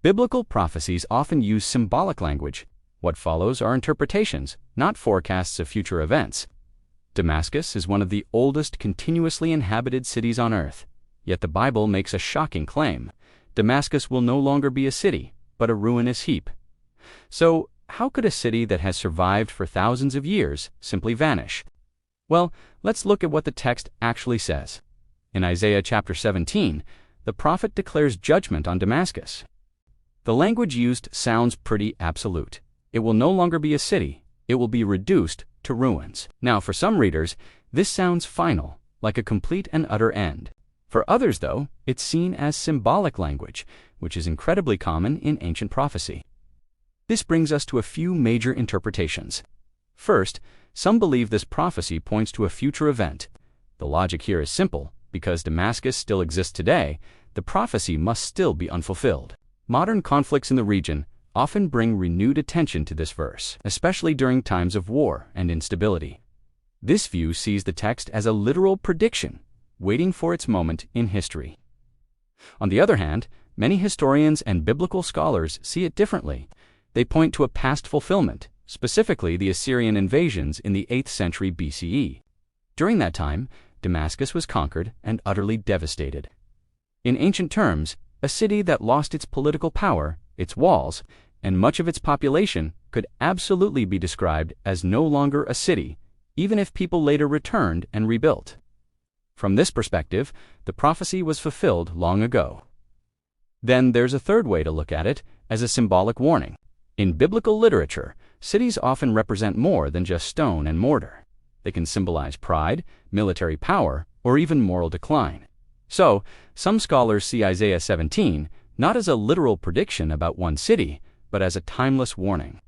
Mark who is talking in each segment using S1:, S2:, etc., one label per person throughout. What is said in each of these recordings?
S1: Biblical prophecies often use symbolic language. What follows are interpretations, not forecasts of future events. Damascus is one of the oldest continuously inhabited cities on earth, yet the Bible makes a shocking claim. Damascus will no longer be a city, but a ruinous heap. So, how could a city that has survived for thousands of years simply vanish? Well, let's look at what the text actually says. In Isaiah chapter 17, the prophet declares judgment on Damascus. The language used sounds pretty absolute. It will no longer be a city. It will be reduced to ruins. Now, for some readers, this sounds final, like a complete and utter end. For others, though, it's seen as symbolic language, which is incredibly common in ancient prophecy. This brings us to a few major interpretations. First, some believe this prophecy points to a future event. The logic here is simple. Because Damascus still exists today, the prophecy must still be unfulfilled. Modern conflicts in the region often bring renewed attention to this verse, especially during times of war and instability. This view sees the text as a literal prediction, waiting for its moment in history. On the other hand, many historians and biblical scholars see it differently. They point to a past fulfillment, specifically the Assyrian invasions in the 8th century BCE. During that time, Damascus was conquered and utterly devastated. In ancient terms, a city that lost its political power, its walls, and much of its population could absolutely be described as no longer a city, even if people later returned and rebuilt. From this perspective, the prophecy was fulfilled long ago. Then there's a third way to look at it, as a symbolic warning. In biblical literature, cities often represent more than just stone and mortar. They can symbolize pride, military power, or even moral decline. So, some scholars see Isaiah 17 not as a literal prediction about one city, but as a timeless warning.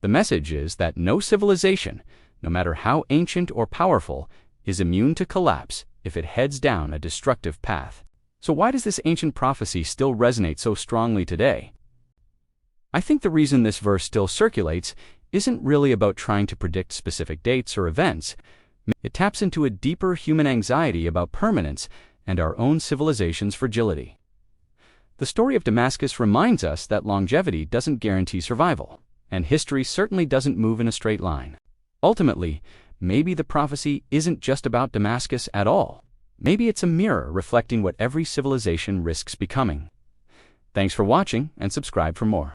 S1: The message is that no civilization, no matter how ancient or powerful, is immune to collapse if it heads down a destructive path. So why does this ancient prophecy still resonate so strongly today? I think the reason this verse still circulates isn't really about trying to predict specific dates or events. It taps into a deeper human anxiety about permanence and our own civilization's fragility. The story of Damascus reminds us that longevity doesn't guarantee survival, and history certainly doesn't move in a straight line. Ultimately, maybe the prophecy isn't just about Damascus at all. Maybe it's a mirror reflecting what every civilization risks becoming. Thanks for watching, and subscribe for more.